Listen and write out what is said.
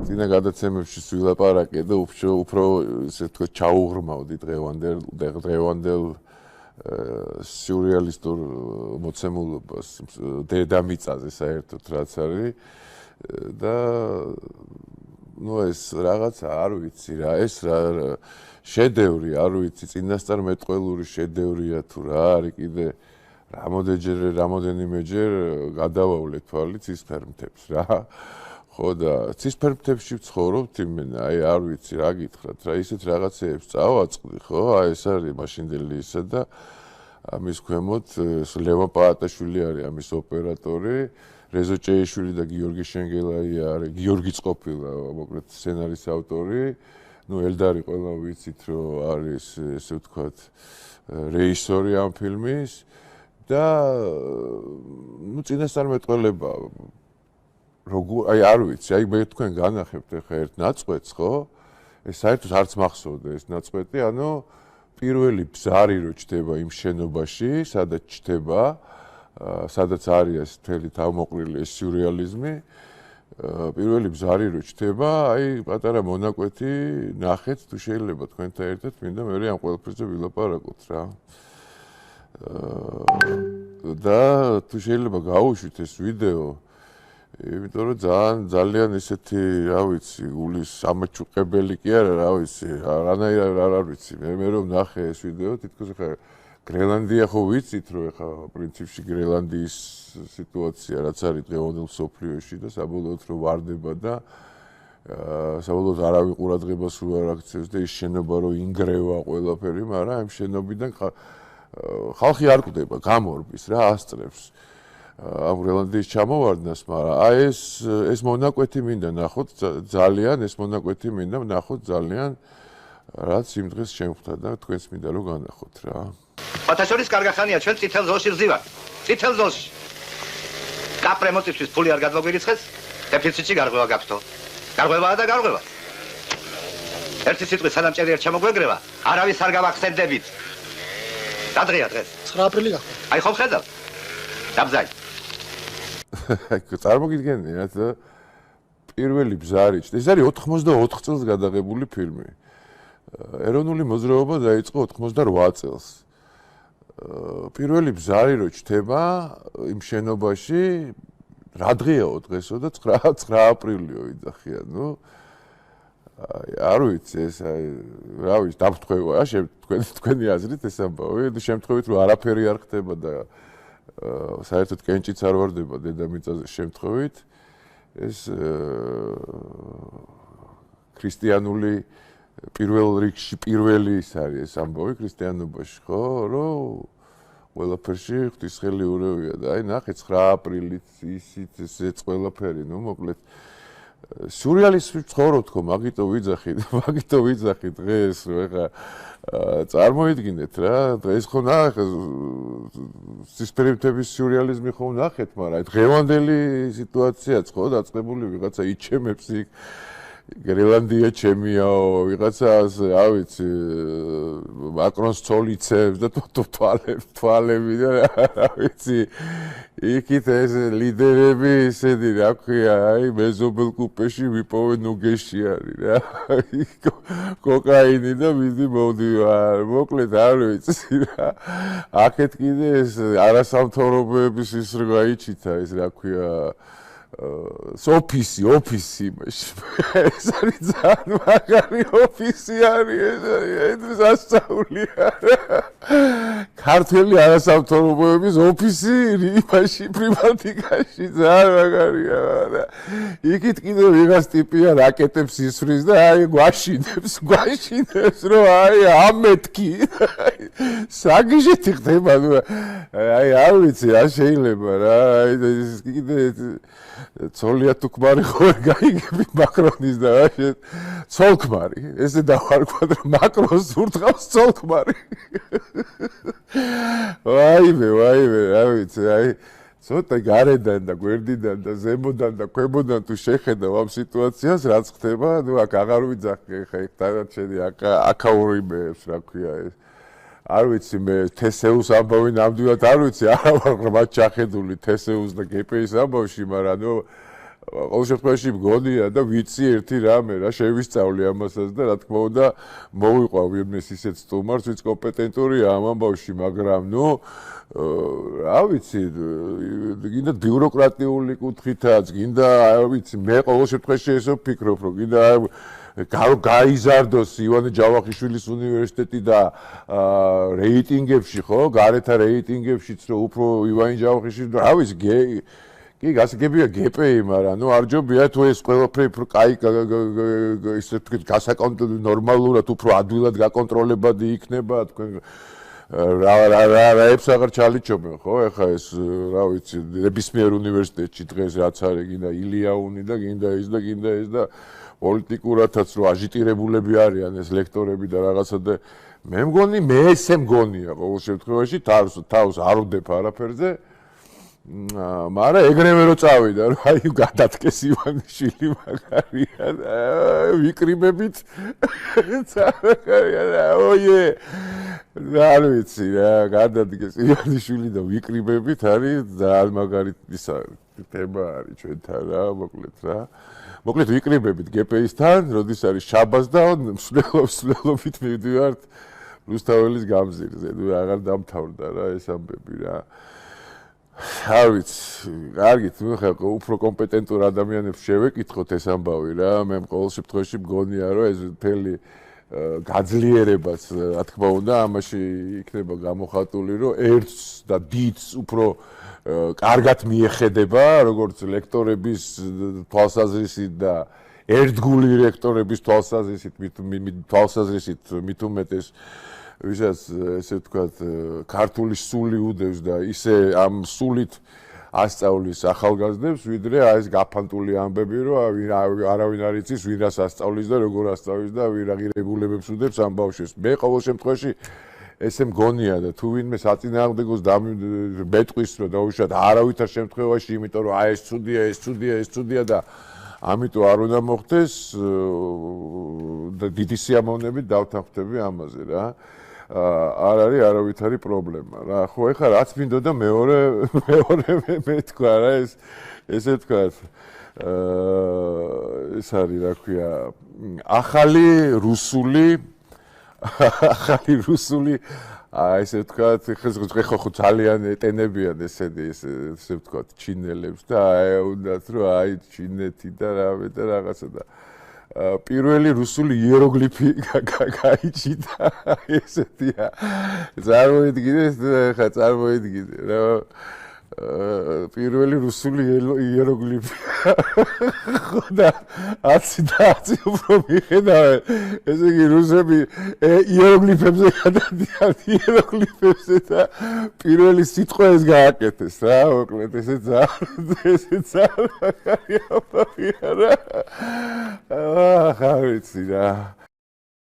წინა გადაცემებში ვილაპარაკე და უფრო ესე თქვა ჩაუღრმავდი დღევანდელ სიურეალისტურ მოცემულობას დედამიწაზე საერთოდ რაც არის და ეს რაღაცა არ ვიცი რა ეს რა შედევრი არ ვიცი წინასწარმეტყველური შედევრია თუ რა არის კიდე რამოდენიმეჯერ გადავავლე თვალი ცისფერმთებს რა ხო და ცისფერმთებში ვცხოვრობთ იმენა აი არ ვიცი რა გითხრათ რა ისეთ რაღაცეებს წავაწყდი ხო აი ეს არის მაშინდელი ისა და ამის ქვემოთ ლევან პაატაშვილი არის ამის ოპერატორი რეზო ჭეიშვილი და გიორგი შენგელაი არის გიორგი წყოფილა მოკლედ სცენარის ავტორი ნუ ელდარი ყველა ვიცით რომ არის ესე ვთქვათ რეჟისორი ამ ფილმის და ნუ წინასწარმეტყველება აი არ ვიცი აი მე თქვენ განახებთ ახლა ერთ ნაწყვეტს ხო ეს საერთოდ არც მახსოვდა ეს ნაწყვეტი ანუ პირველი ბზარი რო ჩდება იმ შენობაში სადაც ჩდება სადაც არის მთელი თავმოყრილი ეს სიურეალიზმი პირველი ბზარი რო ჩდება აი პატარა მონაკვეთი ნახეთ თუ შეიძლება თქვენთან ერთად მინდა მე ამ ყველაფერზე ვილაპარაკოთ რა და თუ შეიძლება გავუშვით ეს ვიდეო იმიტომ რომ ძალიან ისეთი რა ვიცი გულის ამაჩუყებელი კი არა რა ვიცი რანაირად არ ვიცი მე რომ ნახე ეს ვიდეო თითქოს ხა გრენლანდია ხო ვიცით რომ ხა პრინციპში გრენლანდიის სიტუაცია რაც არის დღევანდელ სოფლიოში და საბოლოოდ რომ ვარდება და საბოლოოდ არავინ ყურადღებას უ არ აქცევს და ის შენობა რომ ინგრევა ყველაფერი მაგრამ ამ შენობიდან ხალხი არ კვდება გამორბის რა ასწრებს ამ გრენლანდიის ჩამოვარდნას, მაგრამ აი ეს მონაკვეთი მინდა ნახოთ ძალიან, ეს მონაკვეთი მინდა ნახოთ ძალიან, რაც იმ დღეს შემხვდა და თქვენს მინდა რომ განახოთ რა. ფათაშორის კარგახანია ჩვენ წითელ ზოლში ვზივართ. წითელ ზოლში. კაპრემოტისთვის ფული არ გადმოგვირიცხეს, დეფიციტში გარღვევა გაქვთ. გარღვევაა და გარღვევა. ერთი სიტყვით სანამ ჭერი ერთ ჩამოგვეგრევა, არავის არ გავახსენდებით. და დღეა დღეს. 9 აპრილი გახდა. აი ხომ ხედავ? დაბზაი. წარმოგიდგენია რა პირველი ბზარი ეს არის 84 წელს გადაღებული ფილმი ეროვნული მოძრაობა დაიწყო 88 წელს პირველი ბზარი რო ჩდება იმ შენობაში რა დღეაო დღესო და 9 აპრილიო იძახიან ნუ არ ვიცი ეს აი რა ვიცი დამთხოვა თქვენი აზრით ეს ამბავი და შემთხვევით რომ არაფერი არ ხდება და საერთოდ კენჭიც არ ვარდება დედამიწაზე შემთხვევით ეს ქრისტიანული პირველ რიგში პირველი ის არის ეს ამბავი ქრისტიანობაში ხო რომ ყველაფერში ღვთისხელი ურევია და აი ნახე 9 აპრილით ისიც ესეც ყველაფერი ნუ მოკლედ სიურეალისტი ცხოვრობთ ხო მაგიტო ვიძახით დღეს რომ ეხა წარმოიდგინეთ რა დღეს ხო ნახე სისფერმთების სიურეალიზმი ხო ნახეთ მაგრამ დღევანდელი სიტუაციაც ხო დაწყებული ვიღაცა იჩემებს იქ გრენლანდია ჩემიაო ვიღაცას რა ვიცი მაკრონს ცოლიცებს და თვალები და რა ვიცი იქით ეს ლიდერები ისეთი რა ქვია აი მეზობელ კუპეში ვიპოვენ უგეში არის რა კოკაინი და მიდი მოვდივარ მოკლედ არ ვიცი რა აქეთ კიდე ეს არასამთავრობოების ის რა გაიჩითა ეს რა ქვია ოფისი იმაში ეს არის ძალიან მაგარი ოფისი არის ეს ასწავლია ქართული არასამთავრობოების ოფისი იმაში პრიმატიკაში ძალიან მაგარია და იქით კიდე ვიღაც ტიპია რაკეტებს ისვრის და აი გვაშინებს რომ აი ამეთქი საგიჟეთი ხდება ნუ აი არ ვიცი რა შეიძლება რა აი ეს კიდე ცოლია თუ ქმარი ხო გაიგები მაკრონის და ვაშე ცოლქმარი ესე დავარქვა და მაკრონს ურთხავს ცოლქმარი ვაიმე რა ვიცი აი ცოტა გარედან და გვერდიდან და ზემოდან და ქვემოდან თუ შეხედავ ამ სიტუაციას რაც ხდება ნუ აქ აღარ ვიძახე ხა იქ დანარჩენი აკაურიმეებს რა ქვია ეს არ ვიცი მე თესეუს ამბავი ნამდვილად არ ვიცი არა ვარ მათ ჩახედული თესეუს და გეპეის ამბავში მაგრამ ნუ ყოველ შემთხვევაში მგონია და ვიცი ერთი რამე რა შევისწავლე ამასაც და რა თქმა უნდა მოვიყვა ვინმეს ისეთ სტუმარს ვინც კომპეტენტურია ამ ამბავში მაგრამ ნუ რა ვიცი გინდა ბიუროკრატიული კუთხითაც გინდა ვიცი მე ყოველ შემთხვევაში ესე ვფიქრობ რომ გინდა გაიზარდოს ივანე ჯავახიშვილის უნივერსიტეტი და რეიტინგებში ხო გარეთა რეიტინგებშიც რომ უფრო ივანე ჯავახიშვილი რა ვიცი კი გასაგებია გპი მაგრამ ნუ არ ჯობია თუ ეს ყველაფერი უფრო კაი ისე თქვით გასაკონტროლო ნორმალურად უფრო ადვილად გაკონტროლებადი იქნება თქვენ რაებს აღარ ჩალიჩობენ ხო ეხა ეს რა ვიცი ნებისმიერ უნივერსიტეტში დღეს რაც არის გინდა ილიაუნი და გინდა ეს და პოლიტიკურათაც რო აჟიტირებულები არიან ეს ლექტორები და რაღაცა და მე მგონი მე ესე მგონია ყოველ შემთხვევაში თავს არ ვდებ არაფერზე მაგრამ ეგრევე რო წავიდა რომ აი გადადგეს ივანიშვილი მაგარია ვიკრიბებით ოიე არ ვიცი რა გადადგეს ივანიშვილი და ვიკრიბებით არის ძალიან მაგარი თემა არის ჩვენთან რა მოკლედ ვიკრიბებით გპ-ისთან როდის არის შაბას და მსვლელობით მივდივართ რუსთაველის გამზირზე ნუ აღარ დამთავრდა რა ეს ამბები რა არ ვიცი, კარგით, ნუ ხა უფრო კომპეტენტურ ადამიანებს შევეკითხოთ ეს ამბავი რა, მე ყოველ შემთხვევაში მგონია რომ ეს მთელი გაძლიერებაც, რა თქმა უნდა, ამაში იქნება გამოხატული, რომ ერთს და დიდს უფრო კარგად მიეხედება, როგორც ლექტორების თვალსაზრისით და ერთგული ლექტორების თვალსაზრისით მით უმეტეს ვისაც ესე ვთქვათ ქართული სული უდევს და ისე ამ სულით ასწავლის ახალგაზრდებს ვიდრე ეს გაფანტული ამბები რომ არავინ არ იცის ვინ რას ასწავლის და როგორ ასწავლის და ვინ რა ღირებულებებს უდევს ამ ბავშვებს მე ყოველ შემთხვევაში ესე მგონია და თუ ვინმე საწინააღმდეგოს მეტყვის რომ დაუშვათ არავითარ შემთხვევაში იმიტომ რომ აი ეს ცუდია და ამიტომ არ უნდა მოხდეს და დიდი სიამოვნებით დავთანხმდები ამაზე რა არ არის არავითარი პრობლემა რა ხო ეხლა რაც მინდოდა მეორე მე თქვა რა ესე თქვა ეს არის რა ქვია ახალი რუსული ესე თქვა ხო ძალიან ეტენებიან ესე თქვა ჩინელებს და უნდათ რომ აი ჩინეთი და რამე და რაღაცა და პირველი რუსული იეროგლიფი გაიჩიტა ესეთია წარმოიდგინე რა პირველი რუსული იეროგლიფი ხოდა 10 უფრო მიხედავენ ესე იგი რუსები იეროგლიფებზე გადადიან იეროგლიფებზე და პირველი სიტყვა ეს გააკეთეს რა მოკლედ ესე ძალიან მაგარია რა ხა ვიცი რა